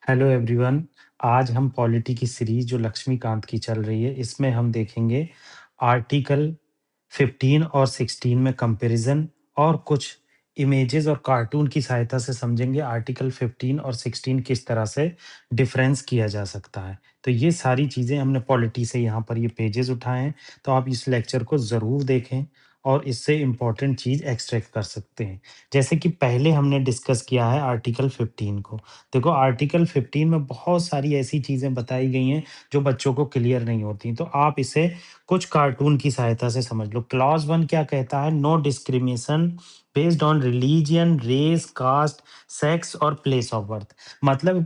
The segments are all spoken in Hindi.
Hello everyone. आज हम पॉलिटी की सीरीज जो लक्ष्मीकांत की चल रही है, इसमें हम देखेंगे आर्टिकल 15 और 16 में कंपैरिजन और कुछ इमेजेस और कार्टून की सहायता से समझेंगे आर्टिकल 15 और 16 किस तरह से डिफरेंस किया जा सकता है। तो ये सारी चीज़ें हमने पॉलिटी से यहाँ पर ये पेजेस उठाए हैं, तो आप इस लेक्चर को ज़रूर देखें और इससे इम्पोर्टेंट चीज़ एक्सट्रैक्ट कर सकते हैं। जैसे कि पहले हमने डिस्कस किया है आर्टिकल 15 को। देखो आर्टिकल 15 में बहुत सारी ऐसी चीज़ें बताई गई हैं जो बच्चों को क्लियर नहीं होती। तो आप इसे कुछ कार्टून की सहायता से समझ लो। क्लॉज़ 1 क्या कहता है? No discrimination based on religion, race, caste, sex और प्लेस ऑफ बर्थ। मतलब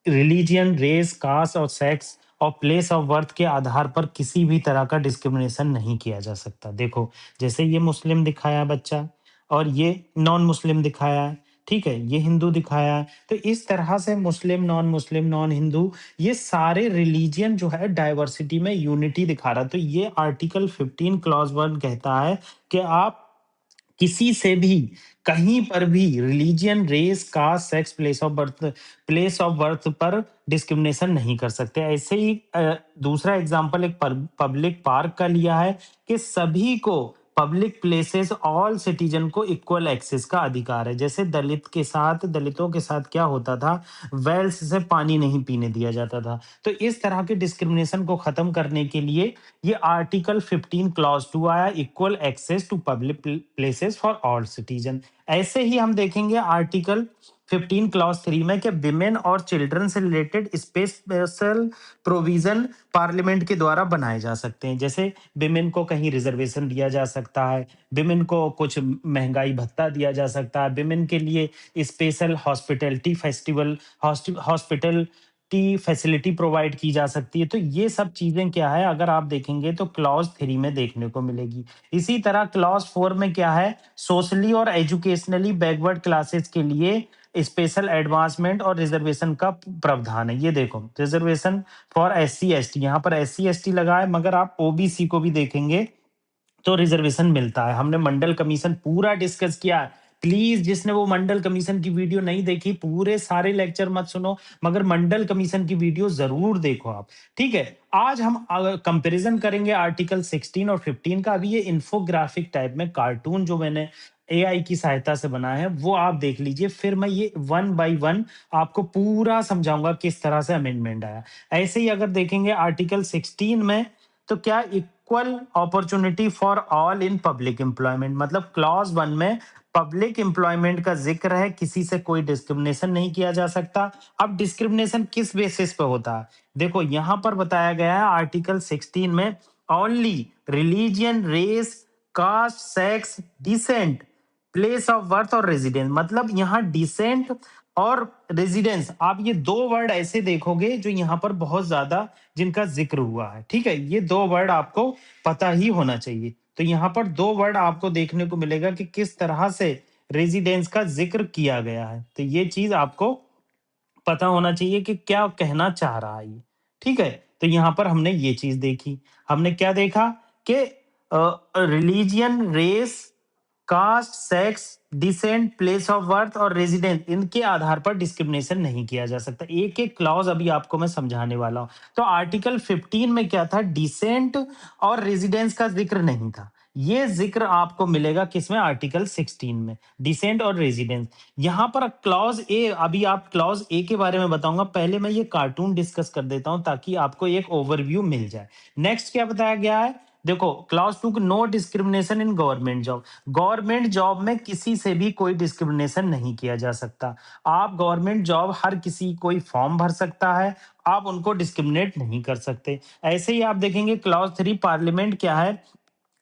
रिलिजन, रेस, कास्ट और सेक्स और प्लेस ऑफ बर्थ के आधार पर किसी भी तरह का डिस्क्रिमिनेशन नहीं किया जा सकता। देखो, जैसे ये मुस्लिम दिखाया बच्चा और ये नॉन मुस्लिम दिखाया है, ठीक है? ये हिंदू दिखाया है। तो इस तरह से मुस्लिम, नॉन हिंदू, ये सारे रिलीजन जो है डाइवर्सिटी में यूनिटी दिखा रहा है। तो ये आर्टिकल 15 क्लॉज़ 1 कहता है कि आप किसी से भी, कहीं पर भी religion, race, caste, sex, place of birth पर डिस्क्रिमिनेशन नहीं कर सकते। ऐसे ही दूसरा एग्जांपल एक पब्लिक पार्क का लिया है कि सभी को पब्लिक प्लेसेस ऑल सिटीजन को इक्वल एक्सेस का अधिकार है। जैसे दलितों के साथ क्या होता था, वेल्स से पानी नहीं पीने दिया जाता था। तो इस तरह के डिस्क्रिमिनेशन को खत्म करने के लिए ये आर्टिकल 15 क्लॉज 2 आया, equal access to public places for all citizen. ऐसे ही हम देखेंगे आर्टिकल 15 क्लॉज 3 में कि विमेन और चिल्ड्रन से रिलेटेड स्पेशल प्रोविजन पार्लियामेंट के द्वारा बनाए जा सकते हैं। जैसे विमेन को कहीं रिजर्वेशन दिया जा सकता है, विमेन को कुछ महंगाई भत्ता दिया जा सकता है, विमेन के लिए special hospital T facility provide की जा सकती है। तो ये सब चीजें क्या है, अगर आप देखेंगे तो क्लॉज 3 में देखने को मिलेगी। इसी तरह क्लॉज 4 में क्या है, सोशली और एजुकेशनली बैकवर्ड क्लासेस के लिए स्पेशल एडवांसमेंट और रिजर्वेशन का प्रावधान है। ये देखो, reservation for S C S T, यहाँ पर एस सी एस टी लगा है, मगर आप ओबीसी को भी देखेंगे तो रिजर्वेशन मिलता है। हमने मंडल कमीशन पूरा डिस्कस किया है। प्लीज जिसने वो मंडल कमीशन की वीडियो नहीं देखी, पूरे सारे लेक्चर मत सुनो, मगर मंडल कमीशन की वीडियो जरूर देखो आप। ठीक है, आज हम कंपैरिजन करेंगे आर्टिकल 16 और 15 का। अभी ये इंफोग्राफिक टाइप में कार्टून जो मैंने एआई की सहायता से बनाया है वो आप देख लीजिए, फिर मैं ये वन बाय वन आपको पूरा समझाऊंगा किस तरह से अमेंडमेंट आया। ऐसे ही अगर देखेंगे आर्टिकल 16 में, तो क्या equal opportunity for all in public employment, मतलब क्लॉज 1 में पब्लिक एम्प्लॉयमेंट का जिक्र है, किसी से कोई डिस्क्रिमिनेशन नहीं किया जा सकता। अब डिस्क्रिमिनेशन किस बेसिस पे होता है, देखो यहां पर बताया गया है आर्टिकल 16 में, only religion, race, caste, sex, descent, place of birth और रेजिडेंस। मतलब यहाँ डिसेंट और रेजिडेंस, आप ये दो वर्ड ऐसे देखोगे जो यहाँ पर बहुत ज्यादा जिनका जिक्र हुआ है। ठीक है, ये दो वर्ड आपको पता ही होना चाहिए। तो यहाँ पर दो वर्ड आपको देखने को मिलेगा कि किस तरह से रेजिडेंस का जिक्र किया गया है। तो ये चीज आपको पता होना चाहिए कि क्या कहना चाह रहा है ये। ठीक है, तो यहाँ पर हमने ये चीज देखी। हमने क्या देखा कि religion, race, caste, sex, descent, place of birth और रेजिडेंस, इनके आधार पर डिस्क्रिमिनेशन नहीं किया जा सकता। एक एक क्लॉज अभी आपको मैं समझाने वाला हूं। तो आर्टिकल 15 में क्या था, डिसेंट और रेजिडेंस का जिक्र नहीं था। ये जिक्र आपको मिलेगा किसमें, आर्टिकल 16 में, डिसेंट और रेजिडेंस। यहाँ पर क्लॉज ए, अभी आप क्लॉज ए के बारे में बताऊंगा, पहले मैं ये कार्टून डिस्कस कर देता हूं ताकि आपको एक ओवरव्यू मिल जाए। नेक्स्ट क्या बताया गया है, देखो clause 2, no discrimination in government job. Government job में किसी से भी कोई डिस्क्रिमिनेशन नहीं किया जा सकता। आप गवर्नमेंट जॉब, हर किसी कोई फॉर्म भर सकता है, आप उनको डिस्क्रिमिनेट नहीं कर सकते। ऐसे ही आप देखेंगे क्लॉज 3, पार्लियामेंट क्या है,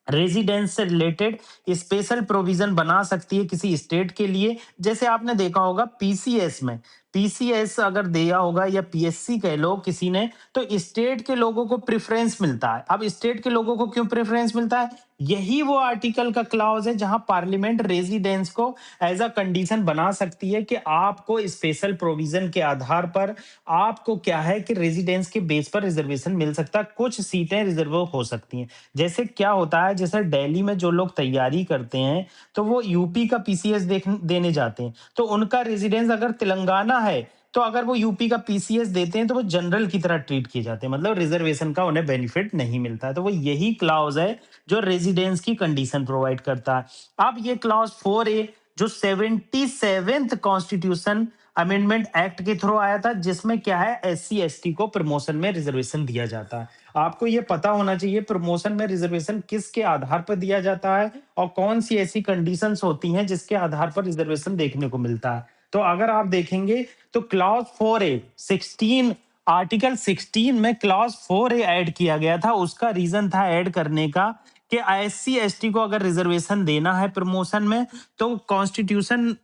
रेजिडेंस से रिलेटेड स्पेशल प्रोविजन बना सकती है किसी स्टेट के लिए। जैसे आपने देखा होगा पीसीएस में, पीसीएस अगर दिया होगा या पीएससी कह लो किसी ने, तो स्टेट के लोगों को प्रेफरेंस मिलता है। अब स्टेट के लोगों को क्यों प्रेफरेंस मिलता है, यही वो आर्टिकल का क्लॉज है जहां पार्लियामेंट रेजिडेंस को एज अ कंडीशन बना सकती है कि आपको स्पेशल प्रोविजन के आधार पर आपको क्या है कि रेजिडेंस के बेस पर रिजर्वेशन मिल सकता है, कुछ सीटें रिजर्व हो सकती हैं। जैसे क्या होता है, जैसे दिल्ली में जो लोग तैयारी करते हैं तो वो यूपी का पीसीएस देने जाते हैं, तो उनका रेजिडेंस अगर तेलंगाना है तो अगर वो यूपी का पीसीएस देते हैं तो वो जनरल की तरह ट्रीट किए जाते हैं, मतलब रिजर्वेशन का उन्हें बेनिफिट नहीं मिलता है। तो वो यही क्लॉज है जो रेजिडेंस की कंडीशन प्रोवाइड करता है। अब ये क्लॉज 4A जो 77th कॉन्स्टिट्यूशन अमेंडमेंट एक्ट के थ्रू आया था, जिसमें क्या है एससी एसटी को प्रमोशन में रिजर्वेशन दिया जाता है। आपको ये पता होना चाहिए प्रमोशन में रिजर्वेशन किसके आधार पर दिया जाता है और कौन सी ऐसी कंडीशंस होती हैं जिसके आधार पर रिजर्वेशन देखने को मिलता है। तो अगर आप देखेंगे तो क्लॉज 4A 16 आर्टिकल 16 में क्लॉज 4A ऐड किया गया था। उसका रीजन था ऐड करने का कि एससी एसटी को अगर रिजर्वेशन देना है प्रमोशन में, तो कॉन्स्टिट्यूशन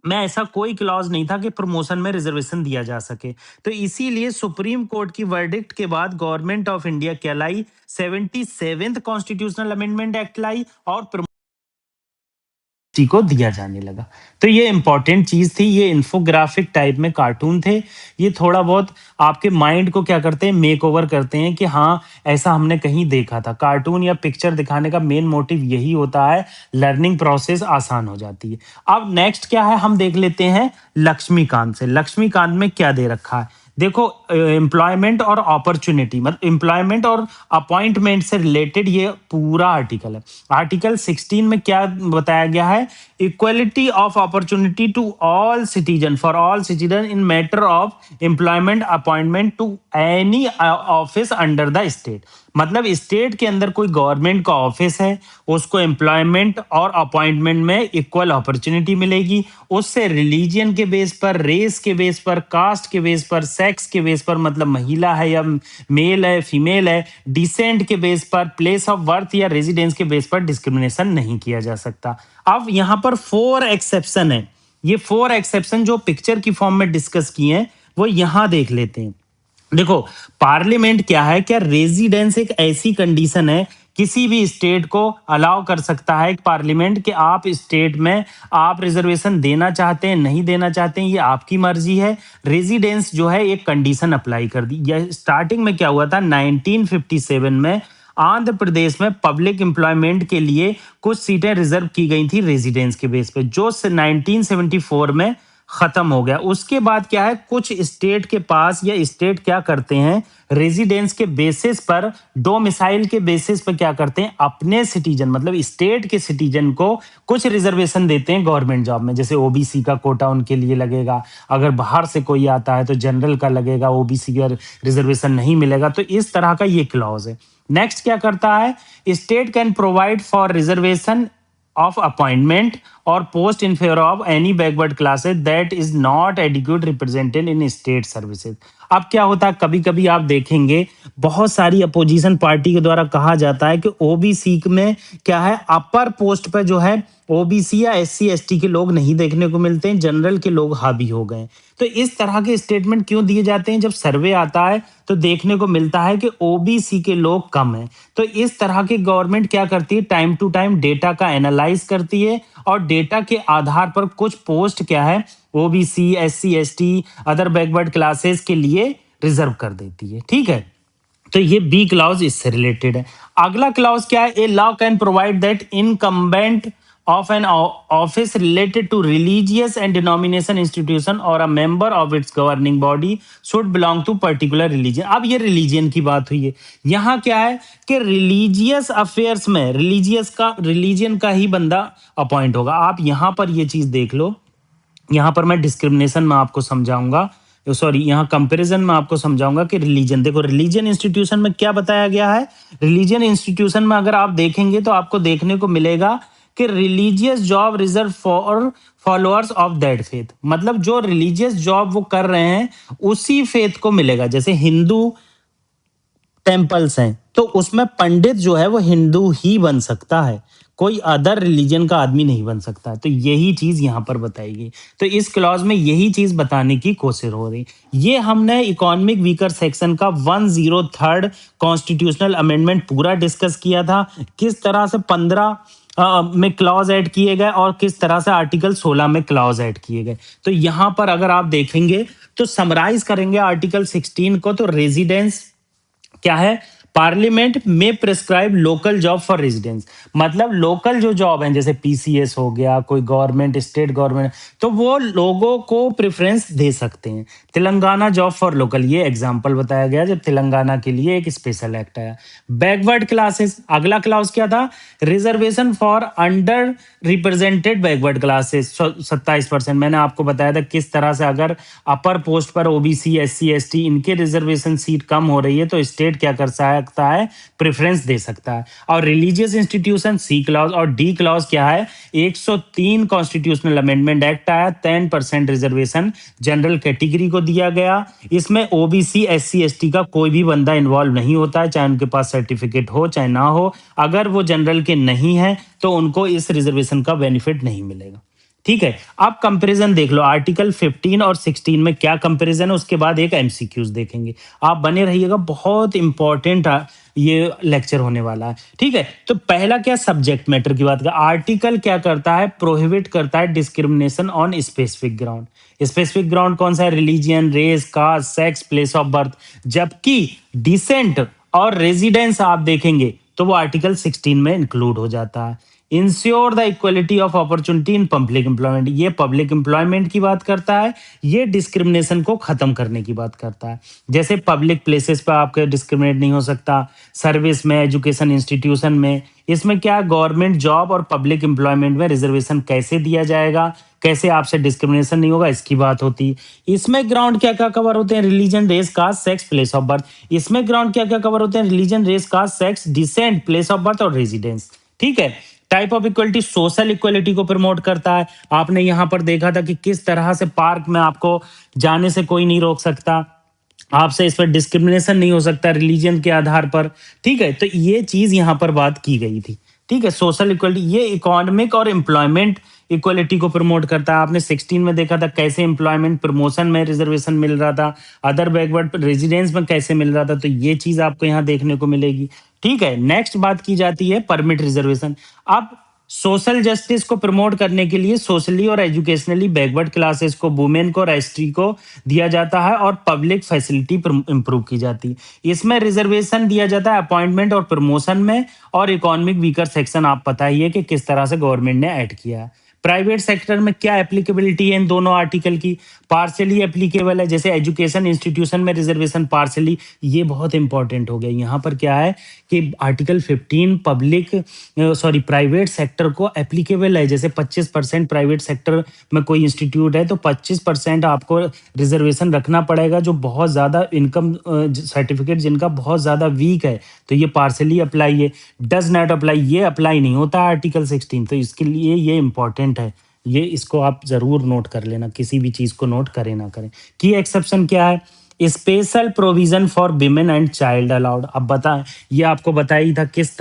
में ऐसा कोई क्लॉज नहीं था कि प्रमोशन में रिजर्वेशन दिया जा सके। तो इसीलिए सुप्रीम कोर्ट की वर्डिक्ट के बाद गवर्नमेंट ऑफ इंडिया क्या लाई, 77th कॉन्स्टिट्यूशनल अमेंडमेंट एक्ट लाई और को दिया जाने लगा। तो ये इंपॉर्टेंट चीज थी, ये इन्फोग्राफिक टाइप में कार्टून थे। ये थोड़ा बहुत आपके माइंड को क्या करते हैं, मेक ओवर करते हैं कि हाँ ऐसा हमने कहीं देखा था। कार्टून या पिक्चर दिखाने का मेन मोटिव यही होता है, लर्निंग प्रोसेस आसान हो जाती है। अब नेक्स्ट क्या है हम देख लेते हैं लक्ष्मीकांत से। लक्ष्मीकांत में क्या दे रखा है देखो, एम्प्लॉयमेंट और अपॉर्चुनिटी, मतलब एम्प्लॉयमेंट और अपॉइंटमेंट से रिलेटेड ये पूरा आर्टिकल है। आर्टिकल 16 में क्या बताया गया है, equality of opportunity to all citizen, for all citizen in matter of employment appointment to any office under the state. मतलब स्टेट के अंदर कोई गवर्नमेंट का ऑफिस है, उसको एम्प्लॉयमेंट और अपॉइंटमेंट में इक्वल अपॉर्चुनिटी मिलेगी। उससे रिलीजियन के बेस पर, रेस के बेस पर, कास्ट के बेस पर, सेक्स के बेस पर, मतलब महिला है या मेल है फीमेल है, डिसेंट के बेस पर, प्लेस ऑफ बर्थ या रेजिडेंस के बेस पर डिस्क्रिमिनेशन नहीं किया जा सकता। अब यहां पर 4 एक्सेप्शन है। ये 4 एक्सेप्शन जो पिक्चर की फॉर्म में डिस्कस किए हैं वो यहां देख लेते हैं। देखो पार्लियामेंट क्या है, क्या रेजिडेंस एक ऐसी कंडीशन है, किसी भी स्टेट को अलाउ कर सकता है पार्लियामेंट कि आप स्टेट में आप रिजर्वेशन देना चाहते हैं नहीं देना चाहते हैं, ये आपकी मर्जी है। रेजिडेंस जो है एक कंडीशन अप्लाई कर दी। यह स्टार्टिंग में क्या हुआ था 1957 में आंध्र प्रदेश में पब्लिक एम्प्लॉयमेंट के लिए कुछ सीटें रिजर्व की गई थी रेजिडेंस के बेस पे, जो 1974 में खत्म हो गया। उसके बाद क्या है, कुछ स्टेट के पास या स्टेट क्या करते हैं, रेजिडेंस के बेसिस पर, डोमिसाइल के बेसिस पर क्या करते हैं, अपने सिटीजन मतलब स्टेट के सिटीजन को कुछ रिजर्वेशन देते हैं गवर्नमेंट जॉब में। जैसे ओबीसी का कोटा उनके लिए लगेगा, अगर बाहर से कोई आता है तो जनरल का लगेगा, ओबीसी का रिजर्वेशन नहीं मिलेगा। तो इस तरह का ये क्लॉज है। नेक्स्ट क्या करता है, state can provide for reservation of appointment or post in favor of any backward classes that is not adequate represented in state services। अब क्या होता है, कभी कभी आप देखेंगे बहुत सारी अपोजिशन पार्टी के द्वारा कहा जाता है कि ओबीसी में क्या है, अपर पोस्ट पर जो है ओबीसी या एससी एसटी के लोग नहीं देखने को मिलते हैं, जनरल के लोग हावी हो गए। तो इस तरह के स्टेटमेंट क्यों दिए जाते हैं, जब सर्वे आता है तो देखने को मिलता है कि ओबीसी के लोग कम हैं। तो इस तरह की गवर्नमेंट क्या करती है, टाइम टू टाइम डेटा का एनालाइज करती है और डेटा के आधार पर कुछ पोस्ट क्या है OBC SC ST other backward classes के लिए रिजर्व कर देती है। ठीक है, तो ये बी क्लाउज इससे रिलेटेड है। अगला क्लाउज क्या है, a law can provide that incumbent of an office related to religious and denomination institution or a member of its governing body should belong to particular religion। अब ये रिलीजियन की बात हुई है, यहाँ क्या है कि रिलीजियस अफेयर्स में रिलीजियन का ही बंदा अपॉइंट होगा। आप यहाँ पर ये चीज देख लो, यहाँ पर मैं डिस्क्रिमिनेशन में आपको समझाऊंगा, सॉरी यहाँ कंपैरिजन में आपको समझाऊंगा कि रिलीजन। देखो रिलीजन इंस्टीट्यूशन में क्या बताया गया है, रिलीजन इंस्टीट्यूशन में अगर आप देखेंगे तो आपको देखने को मिलेगा कि religious job reserve for followers of that faith. मतलब जो रिलीजियस जॉब वो कर रहे हैं उसी फेथ को मिलेगा। जैसे हिंदू टेम्पल्स हैं तो उसमें पंडित जो है वो हिंदू ही बन सकता है, कोई अदर रिलीजन का आदमी नहीं बन सकता। तो यही चीज यहां पर बताई गई। तो इस क्लॉज में यही चीज बताने की कोशिश हो रही। ये हमने इकोनॉमिक वीकर सेक्शन का 103rd कॉन्स्टिट्यूशनल अमेंडमेंट पूरा डिस्कस किया था, किस तरह से 15 में क्लॉज ऐड किए गए और किस तरह से आर्टिकल 16 में क्लॉज ऐड किए गए। तो यहां पर अगर आप देखेंगे तो समराइज करेंगे आर्टिकल 16 को, तो रेजिडेंस क्या है, पार्लियामेंट में prescribe local job for residents, मतलब लोकल जो जॉब है जैसे पीसीएस हो गया, कोई गवर्नमेंट स्टेट गवर्नमेंट, तो वो लोगों को प्रेफरेंस दे सकते हैं। तेलंगाना जॉब फॉर लोकल, ये एग्जांपल बताया गया जब तेलंगाना के लिए एक स्पेशल एक्ट आया। बैकवर्ड क्लासेस, अगला क्लास क्या था, reservation for under represented backward classes 27%। मैंने आपको बताया था किस तरह से अगर अपर पोस्ट पर ओबीसी एससी एसटी इनके रिजर्वेशन सीट कम हो रही है तो स्टेट क्या कर सकता है, प्रेफरेंस दे सकता है। और रिलीजियस इंस्टीट्यूशन सी क्लॉज, और डी क्लॉज क्या है, 103 कॉन्स्टिट्यूशनल अमेंडमेंट एक्ट आया, 10% रिजर्वेशन जनरल कैटेगरी को दिया गया। इसमें ओबीसी एससी एसटी का कोई भी बंदा इन्वॉल्व नहीं होता है, चाहे उनके पास सर्टिफिकेट हो चाहे ना हो। अगर वो जनरल के नहीं है तो उनको इस रिजर्वेशन का बेनिफिट नहीं मिलेगा। ठीक है, आप कंपैरिजन देख लो आर्टिकल 15 और 16 में क्या कंपैरिजन है, उसके बाद एक एमसीक्यूज देखेंगे। आप बने रहिएगा, बहुत इंपॉर्टेंट ये लेक्चर होने वाला है। ठीक है, तो पहला क्या, सब्जेक्ट मैटर की बात कर, आर्टिकल क्या करता है, प्रोहिबिट करता है discrimination on specific ground. Specific ground कौन सा है, religion, race, caste, sex, place of birth. जबकि डिसेंट और रेजिडेंस आप देखेंगे तो वो आर्टिकल 16 में इंक्लूड हो जाता है। Ensure the equality of opportunity in public employment, ये पब्लिक एम्प्लॉयमेंट की बात करता है, ये डिस्क्रिमिनेशन को खत्म करने की बात करता है। जैसे पब्लिक प्लेसेस पर आपके डिस्क्रिमिनेट नहीं हो सकता, सर्विस में, एजुकेशन इंस्टीट्यूशन में। इसमें क्या, गवर्नमेंट जॉब और पब्लिक एम्प्लॉयमेंट में रिजर्वेशन कैसे दिया जाएगा, कैसे आपसे डिस्क्रिमिनेशन नहीं होगा, इसकी बात होती है। इसमें ग्राउंड क्या क्या कवर होते हैं, religion, race, caste, sex, place of birth. इसमें ग्राउंड क्या क्या कवर होते हैं, religion, race, caste, sex, descent, place of birth और रेजिडेंस। ठीक है, type of equality, social equality को प्रमोट करता है। आपने यहां पर देखा था कि किस तरह से पार्क में आपको जाने से कोई नहीं रोक सकता, आपसे इस पर डिस्क्रिमिनेशन नहीं हो सकता रिलीजन के आधार पर। ठीक है, तो ये चीज यहां पर बात की गई थी। ठीक है, सोशल इक्वलिटी, ये इकोनॉमिक और एम्प्लॉयमेंट इक्वलिटी को प्रमोट करता है। आपने 16 में देखा था कैसे एम्प्लॉयमेंट प्रमोशन में रिजर्वेशन मिल रहा था, अदर बैकवर्ड रेजिडेंस में कैसे मिल रहा था, तो ये चीज आपको यहाँ देखने को मिलेगी। ठीक है, नेक्स्ट बात की जाती है परमिट रिजर्वेशन। अब सोशल जस्टिस को प्रमोट करने के लिए सोशली और एजुकेशनली बैकवर्ड क्लासेस को, वुमेन को और एसटी को दिया जाता है और पब्लिक फैसिलिटी इंप्रूव की जाती है। इसमें रिजर्वेशन दिया जाता है अपॉइंटमेंट और प्रमोशन में, और इकोनॉमिक वीकर सेक्शन आप पता ही है कि किस तरह से गवर्नमेंट ने ऐड किया है। प्राइवेट सेक्टर में क्या एप्लीकेबिलिटी है इन दोनों आर्टिकल की, पार्शियली एप्लीकेबल है। जैसे एजुकेशन इंस्टीट्यूशन में रिजर्वेशन पार्शियली, ये बहुत इंपॉर्टेंट हो गया। यहाँ पर क्या है कि आर्टिकल 15 प्राइवेट सेक्टर को एप्लीकेबल है। जैसे 25% प्राइवेट सेक्टर में कोई इंस्टीट्यूट है तो 25% आपको रिजर्वेशन रखना पड़ेगा, जो बहुत ज़्यादा इनकम सर्टिफिकेट जिनका बहुत ज़्यादा वीक है, तो ये पार्शियली अप्लाई है। डज नॉट अप्लाई, ये अप्लाई नहीं होता आर्टिकल 16, तो इसके लिए ये इंपॉर्टेंट है। ये इसको आप जरूर नोट कर लेना, किसी भी चीज को नोट करें ना करें। की एक्सेप्शन क्या है, special provision for women and child allowed. अब बताएं, ये आपको बताई था किस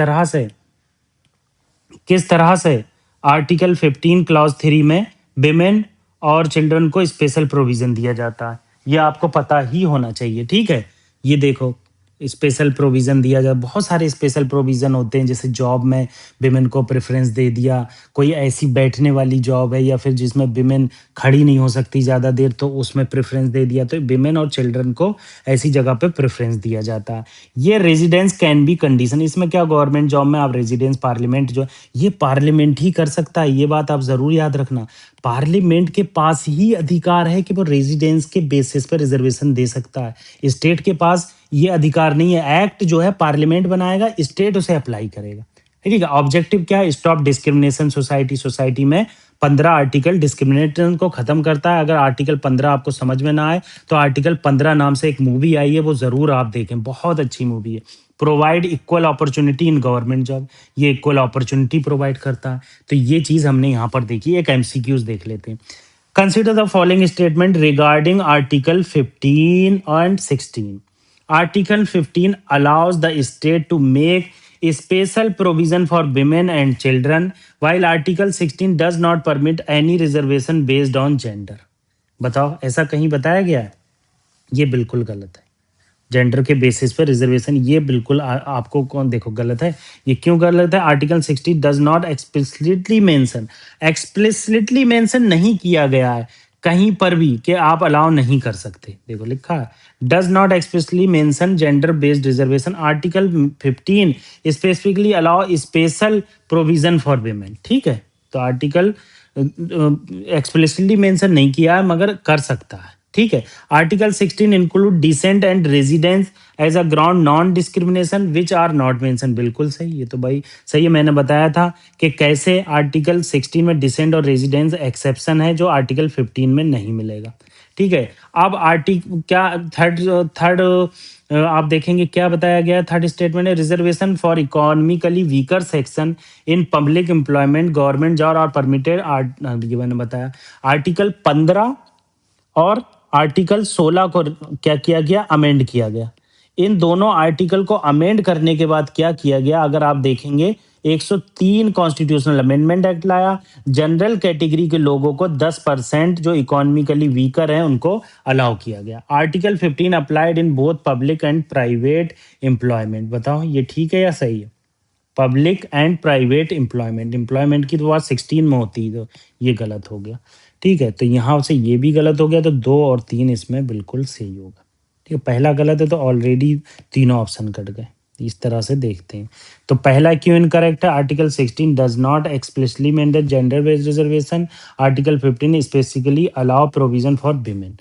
तरह से आर्टिकल 15 क्लॉज 3 में विमेन और चिल्ड्रन को स्पेशल प्रोविजन दिया जाता है। ये आपको पता ही होना चाहिए। ठीक है, ये देखो स्पेशल प्रोविजन दिया जाए, बहुत सारे स्पेशल प्रोविजन होते हैं। जैसे जॉब में विमेन को प्रेफरेंस दे दिया, कोई ऐसी बैठने वाली जॉब है या फिर जिसमें विमेन खड़ी नहीं हो सकती ज़्यादा देर, तो उसमें प्रेफरेंस दे दिया, तो विमेन और चिल्ड्रन को ऐसी जगह पे प्रेफरेंस दिया जाता है। ये रेजिडेंस कैन बी कंडीशन, इसमें क्या, गवर्नमेंट जॉब में आप रेजिडेंस, पार्लियामेंट जो ये पार्लियामेंट ही कर सकता है, ये बात आप जरूर याद रखना। पार्लियामेंट के पास ही अधिकार है कि वो रेजिडेंस के बेसिस पर रिजर्वेशन दे सकता है, स्टेट के पास ये अधिकार नहीं है। एक्ट जो है पार्लियामेंट बनाएगा, स्टेट उसे अप्लाई करेगा। ठीक है, ऑब्जेक्टिव क्या है, स्टॉप डिस्क्रिमिनेशन सोसाइटी में 15 आर्टिकल डिस्क्रिमिनेशन को खत्म करता है। अगर आर्टिकल 15 आपको समझ में ना आए तो आर्टिकल 15 नाम से एक मूवी आई है, वो जरूर आप देखें, बहुत अच्छी मूवी है। Provide equal opportunity in government job, ये इक्वल अपॉर्चुनिटी प्रोवाइड करता है। तो ये चीज हमने यहाँ पर देखी। एक एमसीक्यूज देख लेते हैं। Consider the following statement regarding article 15 and 16। Article 15 allows the state to make a special provision for women and children, while Article 16 does not permit any reservation based on gender. बताओ, ऐसा कहीं बताया गया है? ये बिल्कुल गलत है। जेंडर के बेसिस पर रिजर्वेशन, ये बिल्कुल आपको कौन, देखो गलत है। ये क्यों गलत है, article 60 does not explicitly mention नहीं किया गया है कहीं पर भी कि आप अलाउ नहीं कर सकते। देखो लिखा है, does not expressly mention gender based reservation, article 15 specifically allow special provision for women, ठीक है? तो आर्टिकल एक्सप्लिसिटली मेंशन नहीं किया है मगर कर सकता है, ठीक है? Article 16 include descent and residence as a ground non discrimination which are not mention, बिल्कुल सही, ये तो भाई सही है। मैंने बताया था कि कैसे आर्टिकल 16 में डिसेंट और रेजिडेंस एक्सेप्शन है जो आर्टिकल 15 में नहीं मिलेगा, ठीक है? अब आर्टिक क्या थर्ड थर्ड आप देखेंगे क्या बताया गया है थर्ड स्टेटमेंट है, reservation for economically weaker section in public employment government job और परमिटेड आर्ट, ये मैंने बताया। आर्टिकल 15 और आर्टिकल 16 को क्या किया गया, अमेंड किया गया। इन दोनों आर्टिकल को अमेंड करने के बाद क्या किया गया, अगर आप देखेंगे 103 कॉन्स्टिट्यूशनल अमेंडमेंट एक्ट लाया, जनरल कैटेगरी के लोगों को 10% जो इकोनॉमिकली वीकर हैं उनको अलाउ किया गया। Article 15 applied in both public and private employment, बताओ ये ठीक है या सही है? Public and private employment, employment की तो बात 16 में होती है, तो ये गलत हो गया, ठीक है? तो यहाँ से ये भी गलत हो गया, तो 2 और 3 इसमें बिल्कुल सही होगा, ठीक है? पहला गलत है तो ऑलरेडी तीनों ऑप्शन कट गए। इस तरह से देखते हैं, तो पहला क्यों इनकरेक्ट है? Article 16 does not explicitly mention gender based reservation, article 15 specifically allow provision for women.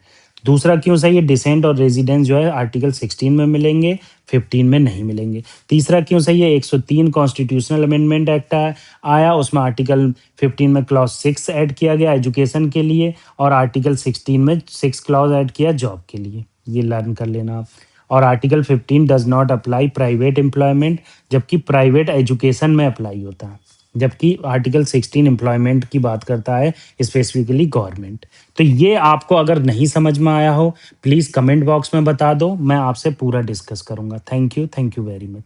दूसरा क्यों सही है? डिसेंट और रेजिडेंस जो है आर्टिकल 16 में मिलेंगे, 15 में नहीं मिलेंगे। तीसरा क्यों सही है? 103 कॉन्स्टिट्यूशनल अमेंडमेंट एक्ट आया, उसमें आर्टिकल 15 में क्लॉज 6 ऐड किया गया एजुकेशन के लिए, और आर्टिकल 16 में 6 क्लॉज ऐड किया जॉब के लिए, ये लर्न कर लेना आप। और article 15 does not apply private employment, जबकि प्राइवेट एजुकेशन में अप्लाई होता है, जबकि आर्टिकल 16 एम्प्लॉयमेंट की बात करता है स्पेसिफिकली गवर्नमेंट। तो ये आपको अगर नहीं समझ में आया हो, प्लीज़ कमेंट बॉक्स में बता दो, मैं आपसे पूरा डिस्कस करूंगा। Thank you very much.